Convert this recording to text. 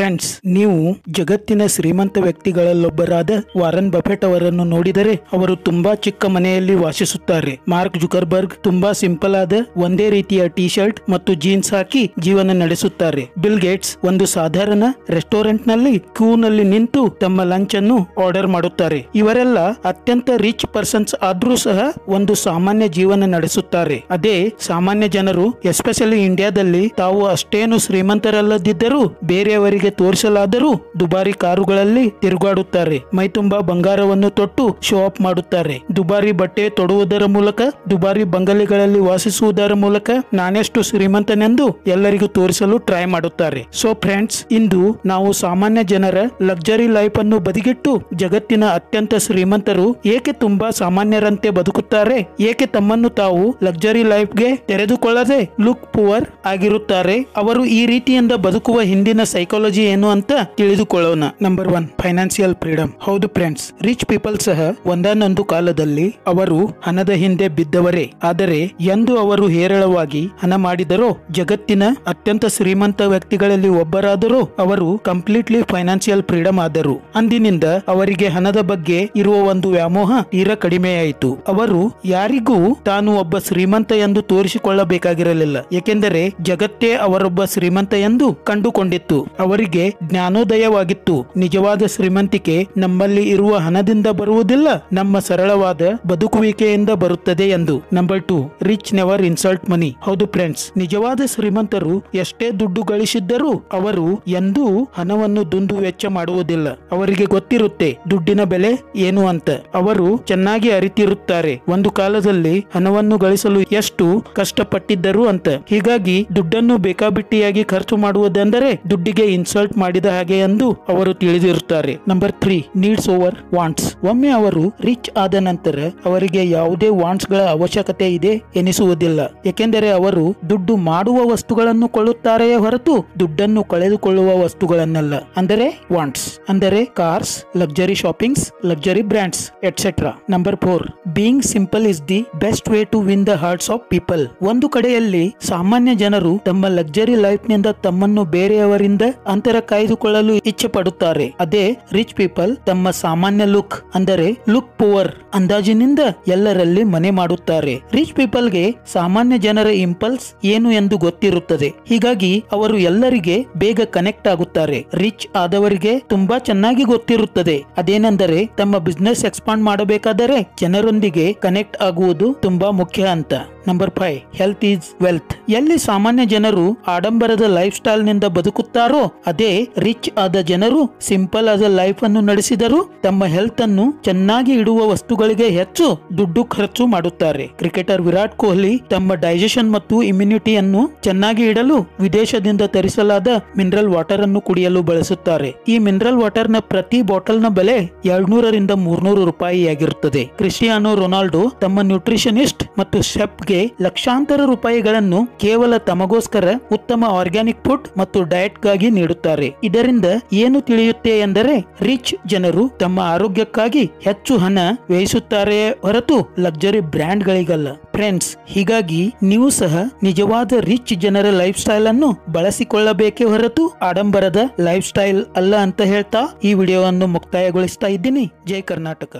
Friends, ನೀವು ಜಗತ್ತಿನ ಶ್ರೀಮಂತ ವ್ಯಕ್ತಿಗಳಲ್ಲೊಬ್ಬರಾದ ವಾರನ್ ಬಫೆಟ್ ಅವರನ್ನು ನೋಡಿದರೆ ಅವರು ತುಂಬಾ ಚಿಕ್ಕ ಮನೆಯಲ್ಲಿ ವಾಸಿಸುತ್ತಾರೆ. ಮಾರ್ಕ್ ಜುಕರ್ಬರ್ಗ್ ತುಂಬಾ ಸಿಂಪಲ್ ಆದ ಒಂದೇ ರೀತಿಯ ಟಿ ಶರ್ಟ್ ಮತ್ತು ಜೀನ್ಸ್ ಹಾಕಿ ಜೀವನ ನಡೆಸುತ್ತಾರೆ. ಬಿಲ್ ಗೇಟ್ಸ್ ಒಂದು ಸಾಧಾರಣ ರೆಸ್ಟೋರೆಂಟ್ ನಲ್ಲಿ ಕ್ಯೂ ನಲ್ಲಿ ನಿಂತು ತಮ್ಮ ಲಂಚ್ ಅನ್ನು ಆರ್ಡರ್ ಮಾಡುತ್ತಾರೆ. ಇವರೆಲ್ಲ ಅತ್ಯಂತ ರಿಚ್ ಪರ್ಸನ್ಸ್ ಆದ್ರೂ ಸಹ ಒಂದು ಸಾಮಾನ್ಯ ಜೀವನ ನಡೆಸುತ್ತಾರೆ. ಅದೇ ಸಾಮಾನ್ಯ ಜನರು, ಎಸ್ಪೆಷಲಿ ಇಂಡಿಯಾದಲ್ಲಿ, ತಾವು ಅಷ್ಟೇನು ಶ್ರೀಮಂತರಲ್ಲದಿದ್ದರೂ ಬೇರೆಯವರಿಗೆ ತೋರಿಸಲಾದರೂ ದುಬಾರಿ ಕಾರುಗಳಲ್ಲಿ ತಿರುಗಾಡುತ್ತಾರೆ. ಮೈತುಂಬಾ ಬಂಗಾರವನ್ನು ತೊಟ್ಟು ಶೋ ಆಫ್ ಮಾಡುತ್ತಾರೆ. ದುಬಾರಿ ಬಟ್ಟೆ ತೊಡುವುದರ ಮೂಲಕ, ದುಬಾರಿ ಬಂಗಲೆಗಳಲ್ಲಿ ವಾಸಿಸುವುದರ ಮೂಲಕ ನಾನೆಷ್ಟು ಶ್ರೀಮಂತನೆಂದು ಎಲ್ಲರಿಗೂ ತೋರಿಸಲು ಟ್ರೈ ಮಾಡುತ್ತಾರೆ. ಸೊ ಫ್ರೆಂಡ್ಸ್, ಇಂದು ನಾವು ಸಾಮಾನ್ಯ ಜನರ ಲಕ್ಸರಿ ಲೈಫ್ ಅನ್ನು ಬದಿಗಿಟ್ಟು ಜಗತ್ತಿನ ಅತ್ಯಂತ ಶ್ರೀಮಂತರು ಏಕೆ ತುಂಬಾ ಸಾಮಾನ್ಯರಂತೆ ಬದುಕುತ್ತಾರೆ, ಏಕೆ ತಮ್ಮನ್ನು ತಾವು ಲಕ್ಸರಿ ಲೈಫ್ಗೆ ತೆರೆದುಕೊಳ್ಳದೆ ಲುಕ್ ಪುವರ್ ಆಗಿರುತ್ತಾರೆ, ಅವರು ಈ ರೀತಿಯಿಂದ ಬದುಕುವ ಹಿಂದಿನ ಸೈಕಾಲಜಿ ಏನು ಅಂತ ತಿಳಿದುಕೊಳ್ಳೋಣ. Number 1, financial freedom. ಹೌದು ಫ್ರೆಂಡ್ಸ್, ರಿಚ್ ಪೀಪಲ್ ಸಹ ಒಂದಾನೊಂದು ಕಾಲದಲ್ಲಿ ಅವರು ಹಣದ ಹಿಂದೆ ಬಿದ್ದವರೇ. ಆದರೆ ಎಂದು ಅವರು ಹೇರಳವಾಗಿ ಹಣ ಮಾಡಿದರೋ, ಜಗತ್ತಿನ ಅತ್ಯಂತ ಶ್ರೀಮಂತ ವ್ಯಕ್ತಿಗಳಲ್ಲಿ ಒಬ್ಬರಾದರೂ ಅವರು ಕಂಪ್ಲೀಟ್ಲಿ ಫೈನಾನ್ಸಿಯಲ್ ಫ್ರೀಡಮ್ ಆದರು. ಅಂದಿನಿಂದ ಅವರಿಗೆ ಹಣದ ಬಗ್ಗೆ ಇರುವ ಒಂದು ವ್ಯಾಮೋಹ ತೀರಾ ಕಡಿಮೆಯಾಯಿತು. ಅವರು ಯಾರಿಗೂ ತಾನು ಒಬ್ಬ ಶ್ರೀಮಂತ ಎಂದು ತೋರಿಸಿಕೊಳ್ಳಬೇಕಾಗಿರಲಿಲ್ಲ, ಏಕೆಂದರೆ ಜಗತ್ತೇ ಅವರೊಬ್ಬ ಶ್ರೀಮಂತ ಎಂದು ಕಂಡುಕೊಂಡಿತ್ತು. ಅವರಿಗೆ ಜ್ಞಾನೋದಯವಾಗಿತ್ತು. ನಿಜವಾದ ಶ್ರೀಮಂತಿಕೆ ನಮ್ಮಲ್ಲಿ ಇರುವ ಹಣದಿಂದ ಬರುವುದಿಲ್ಲ, ನಮ್ಮ ಸರಳವಾದ ಬದುಕುವಿಕೆಯಿಂದ ಬರುತ್ತದೆ ಎಂದು. ನಂಬರ್ 2, ರಿಚ್ ನೆವರ್ ಇನ್ಸಲ್ಟ್ ಮನಿ. ಹೌದು ಫ್ರೆಂಡ್ಸ್, ನಿಜವಾದ ಶ್ರೀಮಂತರು ಎಷ್ಟೇ ದುಡ್ಡು ಗಳಿಸಿದ್ದರೂ ಅವರು ಎಂದೂ ಹಣವನ್ನು ದುಂದು ವೆಚ್ಚ ಮಾಡುವುದಿಲ್ಲ. ಅವರಿಗೆ ಗೊತ್ತಿರುತ್ತೆ ದುಡ್ಡಿನ ಬೆಲೆ ಏನು ಅಂತ. ಅವರು ಚೆನ್ನಾಗಿ ಅರಿತಿರುತ್ತಾರೆ ಒಂದು ಕಾಲದಲ್ಲಿ ಹಣವನ್ನು ಗಳಿಸಲು ಎಷ್ಟು ಕಷ್ಟಪಟ್ಟಿದ್ದರು ಅಂತ. ಹೀಗಾಗಿ ದುಡ್ಡನ್ನು ಬೇಕಾಬಿಟ್ಟಿಯಾಗಿ ಖರ್ಚು ಮಾಡುವುದೆಂದರೆ ದುಡ್ಡಿಗೆ ಇನ್ಸಲ್ಟ್ ಮಾಡಿದ ಹಾಗೆ ಎಂದು ಅವರು ತಿಳಿದಿರುತ್ತಾರೆ. Number 3, needs over wants. ಒಮ್ಮೆ ಅವರು ರಿಚ್ ಆದ ನಂತರ ಅವರಿಗೆ ಯಾವುದೇ ವಾಂಟ್ಸ್ ಗಳ ಅವಶ್ಯಕತೆ ಇದೆ ಎನಿಸುವುದಿಲ್ಲ, ಏಕೆಂದರೆ ಅವರು ದುಡ್ಡು ಮಾಡುವ ವಸ್ತುಗಳನ್ನು ಕೊಳ್ಳುತ್ತಾರೆಯೇ ಹೊರತು ದುಡ್ಡನ್ನು ಕಳೆದುಕೊಳ್ಳುವ ವಸ್ತುಗಳನ್ನಲ್ಲ. ಅಂದರೆ ವಾಂಟ್ಸ್ ಅಂದರೆ cars, luxury shoppings, luxury brands etcetera. Number 4, being simple is the best way to win the hearts of people. ಒಂದು ಕಡೆಯಲ್ಲಿ ಸಾಮಾನ್ಯ ಜನರು ತಮ್ಮ ಲಕ್ಸರಿ ಲೈಫ್ ನಿಂದ ತಮ್ಮನ್ನು ಬೇರೆಯವರಿಂದ ಅಂತರ ಕಾಯ್ದುಕೊಳ್ಳಲು ಇಚ್ಛೆ ಪಡುತ್ತಾರೆ. ಅದೇ ರಿಚ್ ಪೀಪಲ್ ತಮ್ಮ ಸಾಮಾನ್ಯ ಲುಕ್ ಅಂದರೆ ಲುಕ್ ಪುವರ್ ಅಂದಾಜಿನಿಂದ ಎಲ್ಲರಲ್ಲಿ ಮನೆ ಮಾಡುತ್ತಾರೆ. ರಿಚ್ ಪೀಪಲ್ಗೆ ಸಾಮಾನ್ಯ ಜನರ ಇಂಪಲ್ಸ್ ಏನು ಎಂದು ಗೊತ್ತಿರುತ್ತದೆ. ಹೀಗಾಗಿ ಅವರು ಎಲ್ಲರಿಗೆ ಬೇಗ ಕನೆಕ್ಟ್ ಆಗುತ್ತಾರೆ. ರಿಚ್ ಆದವರಿಗೆ ತುಂಬಾ ಚೆನ್ನಾಗಿ ಗೊತ್ತಿರುತ್ತದೆ ಅದೇನೆಂದರೆ ತಮ್ಮ ಬಿಸ್ನೆಸ್ ಎಕ್ಸ್ಪಾಂಡ್ ಮಾಡಬೇಕಾದರೆ ಜನರೊಂದಿಗೆ ಕನೆಕ್ಟ್ ಆಗುವುದು ತುಂಬಾ ಮುಖ್ಯ ಅಂತ. Number 5, health is wealth. ಎಲ್ಲಿ ಸಾಮಾನ್ಯ ಜನರು ಆಡಂಬರದ ಲೈಫ್ ಸ್ಟೈಲ್ ನಿಂದ ಬದುಕುತ್ತಾರೋ, ಅದೇ ರಿಚ್ ಆದ ಜನರು ಸಿಂಪಲ್ ಆದ ಲೈಫ್ ಅನ್ನು ನಡೆಸಿದರು ತಮ್ಮ ಹೆಲ್ತ್ ಅನ್ನು ಚೆನ್ನಾಗಿ ಇಡುವ ವಸ್ತುಗಳಿಗೆ ಹೆಚ್ಚು ದುಡ್ಡು ಖರ್ಚು ಮಾಡುತ್ತಾರೆ. ಕ್ರಿಕೆಟರ್ ವಿರಾಟ್ ಕೊಹ್ಲಿ ತಮ್ಮ ಡೈಜೆಷನ್ ಮತ್ತು ಇಮ್ಯುನಿಟಿಯನ್ನು ಚೆನ್ನಾಗಿ ಇಡಲು ವಿದೇಶದಿಂದ ತರಿಸಲಾದ ಮಿನರಲ್ ವಾಟರ್ ಅನ್ನು ಕುಡಿಯಲು ಬಳಸುತ್ತಾರೆ. ಈ ಮಿನರಲ್ ವಾಟರ್ ನ ಪ್ರತಿ ಬಾಟಲ್ ನ ಬೆಲೆ 200 ರಿಂದ 300 ರೂಪಾಯಿಯಾಗಿರುತ್ತದೆ. ಕ್ರಿಸ್ಟಿಯಾನೋ ರೊನಾಲ್ಡೋ ತಮ್ಮ ನ್ಯೂಟ್ರಿಷನಿಸ್ಟ್ ಮತ್ತು ಶೆಫ್ ಗೆ ಲಕ್ಷಾಂತರ ರೂಪಾಯಿಗಳನ್ನು ಕೇವಲ ತಮಗೋಸ್ಕರ ಉತ್ತಮ ಆರ್ಗ್ಯಾನಿಕ್ ಫುಡ್ ಮತ್ತು ಡಯಟ್ ಗಾಗಿ ನೀಡುತ್ತಾರೆ. ಇದರಿಂದ ಏನು ತಿಳಿಯುತ್ತೆ ಎಂದರೆ ರಿಚ್ ಜನರು ತಮ್ಮ ಆರೋಗ್ಯಕ್ಕಾಗಿ ಹೆಚ್ಚು ಹಣ ವ್ಯಯಿಸುತ್ತಾರೆ ಹೊರತು ಲಕ್ಸರಿ ಬ್ರ್ಯಾಂಡ್ ಗಳಿಗಲ್ಲ. ಫ್ರೆಂಡ್ಸ್, ಹೀಗಾಗಿ ನೀವು ಸಹ ನಿಜವಾದ ರಿಚ್ ಜನರ ಲೈಫ್ ಸ್ಟೈಲ್ ಅನ್ನು ಬಳಸಿಕೊಳ್ಳಬೇಕೇ ಹೊರತು ಆಡಂಬರದ ಲೈಫ್ ಸ್ಟೈಲ್ ಅಲ್ಲ ಅಂತ ಹೇಳ್ತಾ ಈ ವಿಡಿಯೋವನ್ನು ಮುಕ್ತಾಯಗೊಳಿಸ್ತಾ ಇದ್ದೀನಿ. ಜೈ ಕರ್ನಾಟಕ.